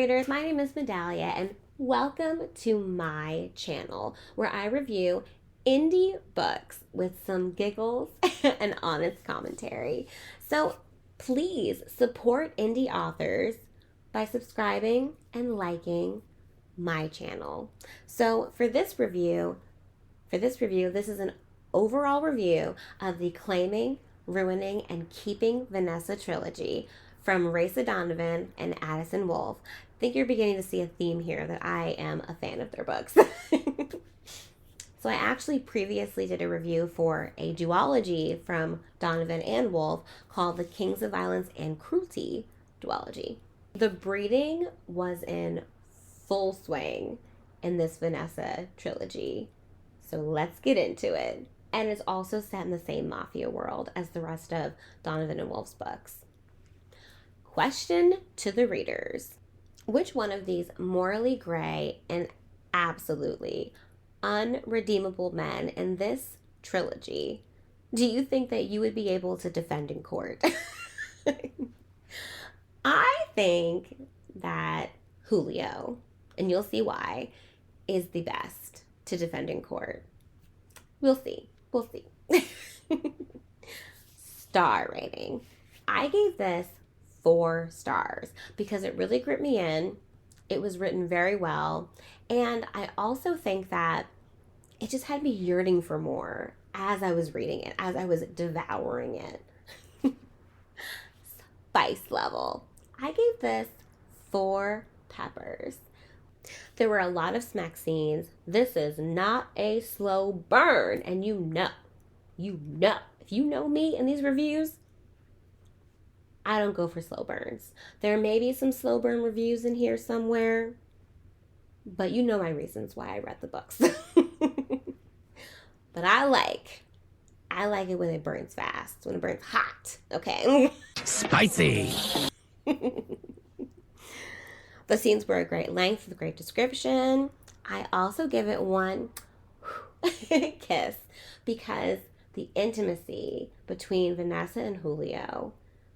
readers, my name is Medallio and welcome to my channel where I review indie books with some giggles and honest commentary. So please support indie authors by subscribing and liking my channel. So for this review, this is an overall review of the Claiming, Ruining, and Keeping Vanessa trilogy from Raissa, Donovan, and Addison. I think you're beginning to see a theme here that I am a fan of their books. So I actually previously did a review for a duology from Donovan and Wolf called The Kings of Violence and Cruelty duology. The breeding was in full swing in this Vanessa trilogy. So let's get into it. And it's also set in the same Mafia world as the rest of Donovan and Wolf's books. Question to the readers. Which one of these morally gray and absolutely unredeemable men in this trilogy do you think that you would be able to defend in court? I think that Julio, and you'll see why, is the best to defend in court. We'll see. Star rating. I gave this 4 stars because it really gripped me in. It was written very well. And I also think that it just had me yearning for more as I was reading it, as I was devouring it. Spice level. I gave this 4 peppers. There were a lot of smack scenes. This is not a slow burn. And you know, if you know me in these reviews, I don't go for slow burns. There may be some slow burn reviews in here somewhere, but you know my reasons why I read the books. But I like it when it burns fast, when it burns hot, okay? Spicy! The scenes were a great length with great description. I also give it 1 kiss because the intimacy between Vanessa and Julio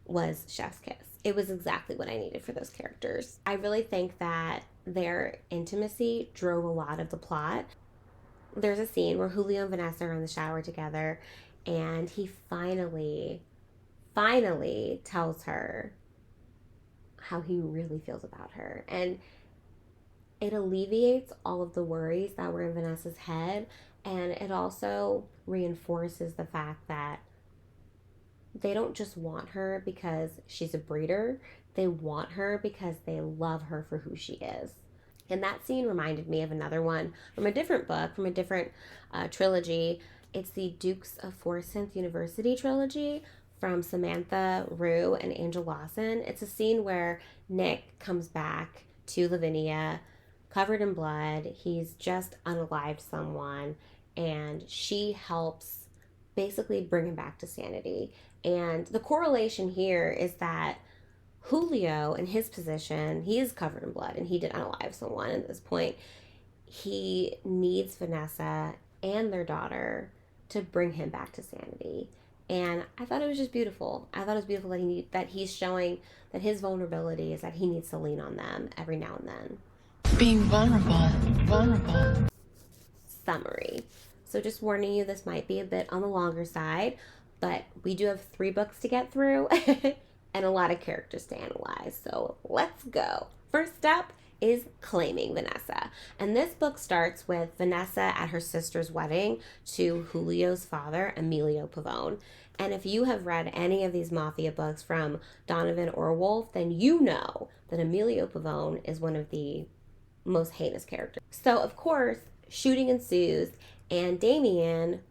was chef's kiss. It was exactly what I needed for those characters. I really think that their intimacy drove a lot of the plot. There's a scene where Julio and Vanessa are in the shower together and he finally tells her how he really feels about her. And it alleviates all of the worries that were in Vanessa's head, and it also reinforces the fact that they don't just want her because she's a breeder. They want her because they love her for who she is. And that scene reminded me of another one from a different book, from a different trilogy. It's the Dukes of Forsyth University trilogy from Samantha Rue and Angel Lawson. It's a scene where Nick comes back to Lavinia covered in blood. He's just unalived someone, and she helps basically bring him back to sanity. And the correlation here is that Julio, in his position, he is covered in blood and he did unalive someone. At this point, he needs Vanessa and their daughter to bring him back to sanity. And I thought it was just beautiful. I thought it was beautiful that he's showing that his vulnerability is that he needs to lean on them every now and then. Being vulnerable. Summary. So just warning you, this might be a bit on the longer side, but we do have 3 books to get through and a lot of characters to analyze. So let's go. First up is Claiming Vanessa. And this book starts with Vanessa at her sister's wedding to Julio's father, Emilio Pavone. And if you have read any of these Mafia books from Donovan or Wolf, then you know that Emilio Pavone is one of the most heinous characters. So, of course, shooting ensues, and Damien,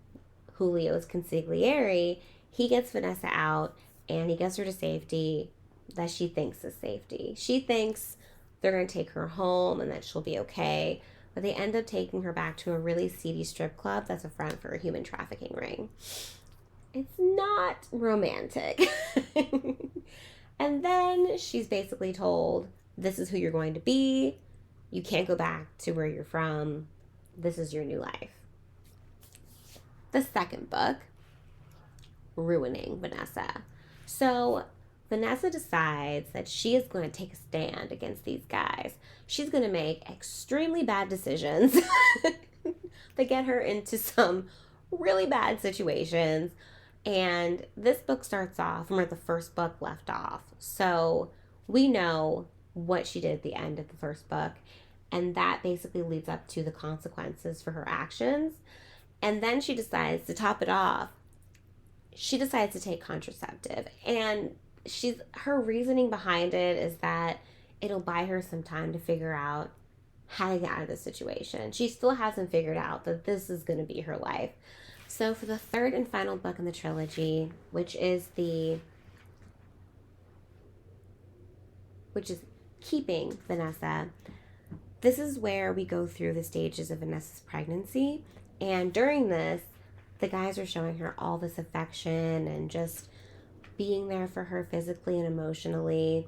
Julio's consigliere, he gets Vanessa out, and he gets her to safety that she thinks is safety. She thinks they're going to take her home and that she'll be okay, but they end up taking her back to a really seedy strip club that's a front for a human trafficking ring. It's not romantic. And then she's basically told, this is who you're going to be. You can't go back to where you're from. This is your new life. The second book, Ruining Vanessa. So Vanessa decides that she is going to take a stand against these guys. She's going to make extremely bad decisions that get her into some really bad situations. And this book starts off from where the first book left off. So we know what she did at the end of the first book. And that basically leads up to the consequences for her actions. And then she decides to top it off. She decides to take contraceptive. And her reasoning behind it is that it'll buy her some time to figure out how to get out of the situation. She still hasn't figured out that this is going to be her life. So for the third and final book in the trilogy, which is Keeping Vanessa, this is where we go through the stages of Vanessa's pregnancy. And during this, the guys are showing her all this affection and just being there for her physically and emotionally.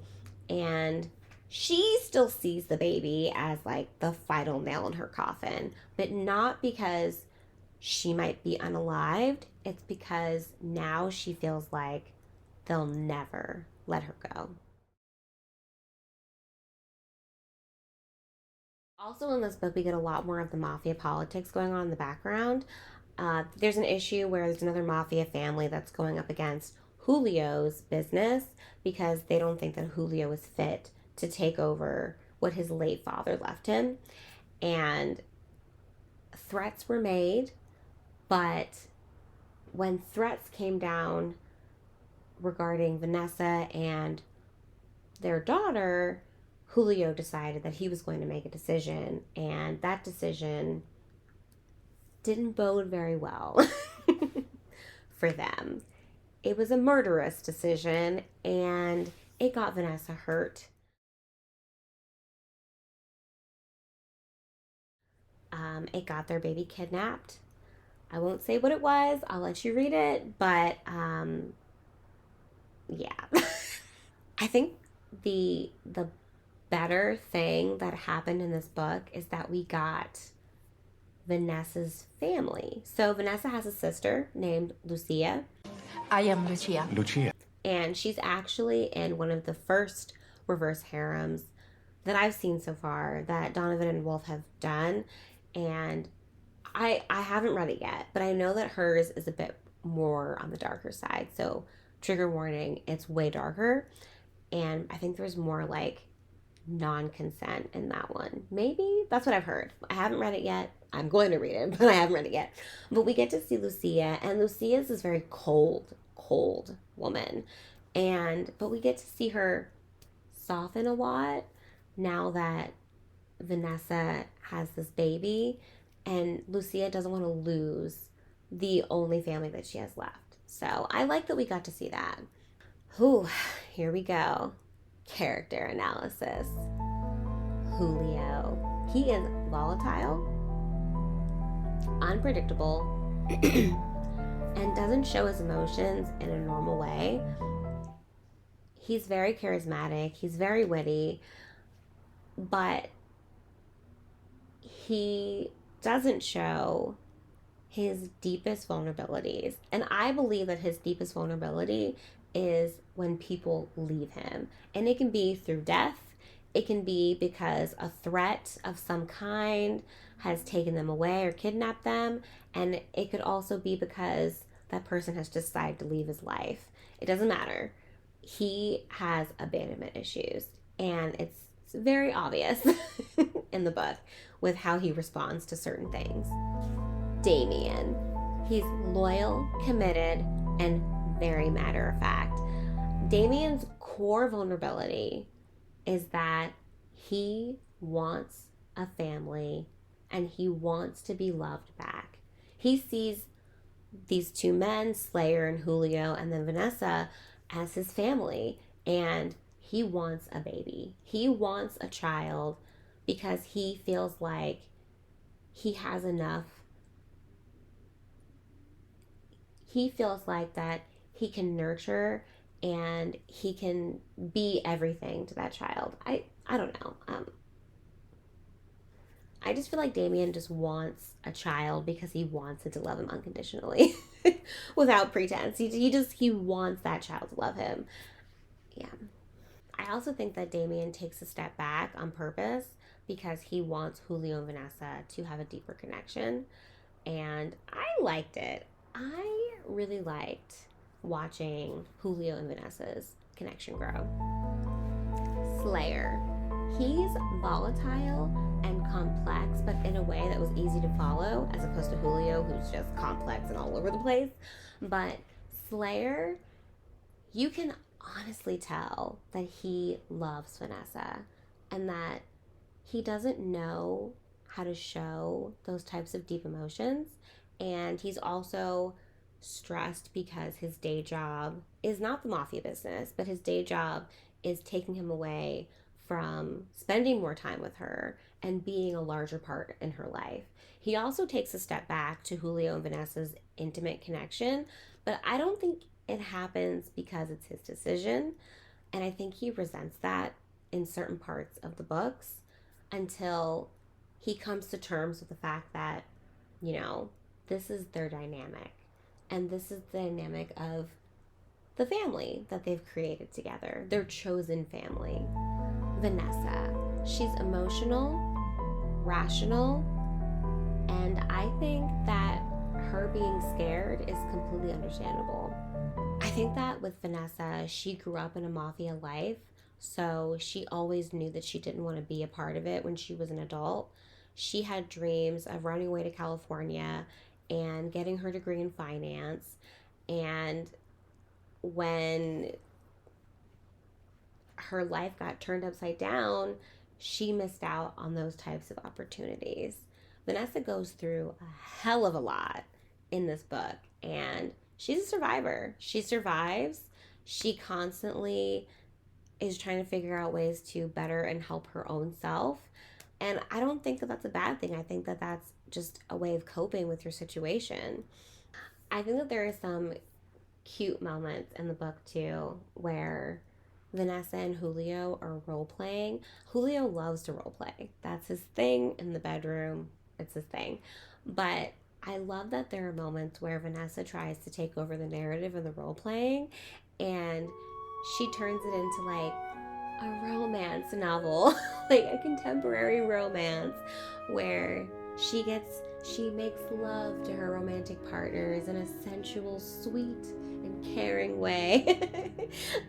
And she still sees the baby as like the final nail in her coffin, but not because she might be unalived. It's because now she feels like they'll never let her go. Also, in this book, we get a lot more of the mafia politics going on in the background. There's an issue where there's another mafia family that's going up against Julio's business because they don't think that Julio is fit to take over what his late father left him. And threats were made, but when threats came down regarding Vanessa and their daughter, Julio decided that he was going to make a decision, and that decision didn't bode very well for them. It was a murderous decision, and it got Vanessa hurt. It got their baby kidnapped. I won't say what it was. I'll let you read it, but yeah. I think the better thing that happened in this book is that we got Vanessa's family. So Vanessa has a sister named Lucia. I am Lucia. Lucia. And she's actually in one of the first reverse harems that I've seen so far that Donovan and Wolf have done. And I haven't read it yet, but I know that hers is a bit more on the darker side. So trigger warning, it's way darker. And I think there's more like non-consent in that one. Maybe that's what I've heard. I haven't read it yet. I'm going to read it, but I haven't read it yet. But we get to see Lucia, and Lucia is this very cold woman. But we get to see her soften a lot now that Vanessa has this baby, and Lucia doesn't want to lose the only family that she has left. So I like that we got to see that. Whew, here we go. Character analysis. Julio. He is volatile, unpredictable, and doesn't show his emotions in a normal way. He's very charismatic, he's very witty, but he doesn't show his deepest vulnerabilities. And I believe that his deepest vulnerability is when people leave him. And it can be through death. It can be because a threat of some kind has taken them away or kidnapped them. And it could also be because that person has decided to leave his life. It doesn't matter. He has abandonment issues. And it's very obvious in the book with how he responds to certain things. Damien. He's loyal, committed, and very matter of fact. Damien's core vulnerability is that he wants a family and he wants to be loved back. He sees these two men, Slayer and Julio, and then Vanessa, as his family, and he wants a baby. He wants a child because he feels like he has enough. He feels like that he can nurture and he can be everything to that child. I don't know. I just feel like Damien just wants a child because he wants it to love him unconditionally without pretense. He wants that child to love him. Yeah. I also think that Damien takes a step back on purpose because he wants Julio and Vanessa to have a deeper connection. And I liked it. I really liked watching Julio and Vanessa's connection grow. Slayer. He's volatile and complex, but in a way that was easy to follow, as opposed to Julio, who's just complex and all over the place. But Slayer, you can honestly tell that he loves Vanessa and that he doesn't know how to show those types of deep emotions. And he's also stressed because his day job is not the mafia business, but his day job is taking him away from spending more time with her and being a larger part in her life. He also takes a step back to Julio and Vanessa's intimate connection, but I don't think it happens because it's his decision. And I think he resents that in certain parts of the books until he comes to terms with the fact that, you know, this is their dynamic. And this is the dynamic of the family that they've created together, their chosen family. Vanessa, she's emotional, rational, and I think that her being scared is completely understandable. I think that with Vanessa, she grew up in a mafia life, so she always knew that she didn't want to be a part of it when she was an adult. She had dreams of running away to California and getting her degree in finance. And when her life got turned upside down, she missed out on those types of opportunities. Vanessa goes through a hell of a lot in this book, and she's a survivor. She survives. She constantly is trying to figure out ways to better and help her own self. And I don't think that that's a bad thing. I think that that's just a way of coping with your situation. I think that there are some cute moments in the book too where Vanessa and Julio are role playing. Julio loves to role play. That's his thing in the bedroom. It's his thing. But I love that there are moments where Vanessa tries to take over the narrative of the role playing and she turns it into like a romance novel, like a contemporary romance where she makes love to her romantic partners in a sensual, sweet, and caring way.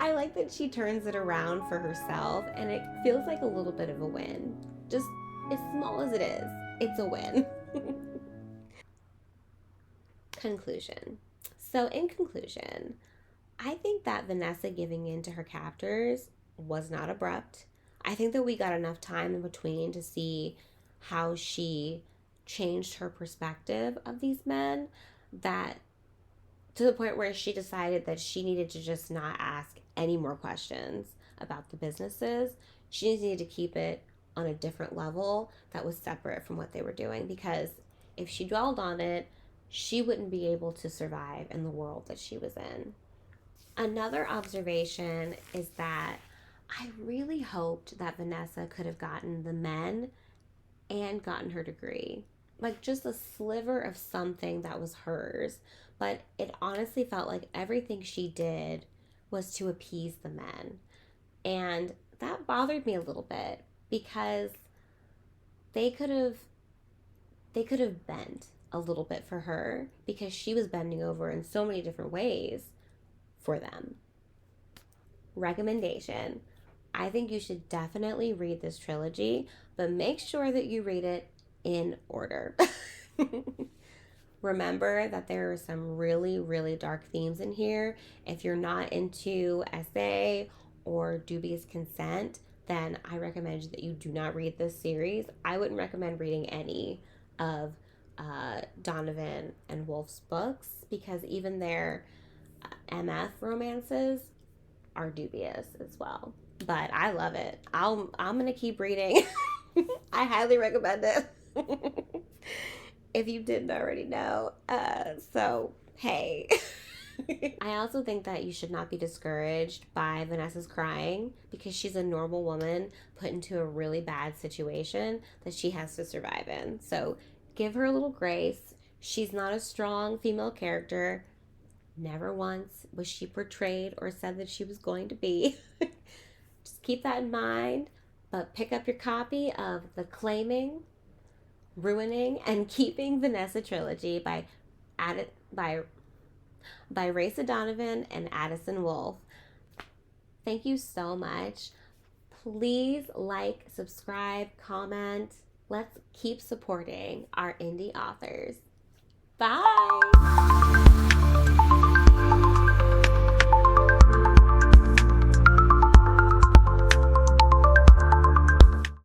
I like that she turns it around for herself and it feels like a little bit of a win. Just as small as it is, it's a win. Conclusion. So, in conclusion, I think that Vanessa giving in to her captors was not abrupt. I think that we got enough time in between to see how she changed her perspective of these men, that to the point where she decided that she needed to just not ask any more questions about the businesses. She needed to keep it on a different level that was separate from what they were doing, because if she dwelled on it, she wouldn't be able to survive in the world that she was in. Another observation is that I really hoped that Vanessa could have gotten the men and gotten her degree. Like just a sliver of something that was hers. But it honestly felt like everything she did was to appease the men. And that bothered me a little bit because they could have they could have bent a little bit for her because she was bending over in so many different ways for them. Recommendation. I think you should definitely read this trilogy, but make sure that you read it in order. Remember that there are some really, really dark themes in here. If you're not into SA or dubious consent, then I recommend that you do not read this series. I wouldn't recommend reading any of Donovan and Wolf's books because even their MF romances are dubious as well. But I love it. I'm gonna keep reading. I highly recommend it. If you didn't already know. So hey. I also think that you should not be discouraged by Vanessa's crying because she's a normal woman put into a really bad situation that she has to survive in. So give her a little grace. She's not a strong female character. Never once was she portrayed or said that she was going to be. Just keep that in mind. But pick up your copy of The Claiming, Ruining, and Keeping Vanessa Trilogy by Raissa Donovan and Addison Wolf. Thank you so much. Please like, subscribe, comment. Let's keep supporting our indie authors. Bye.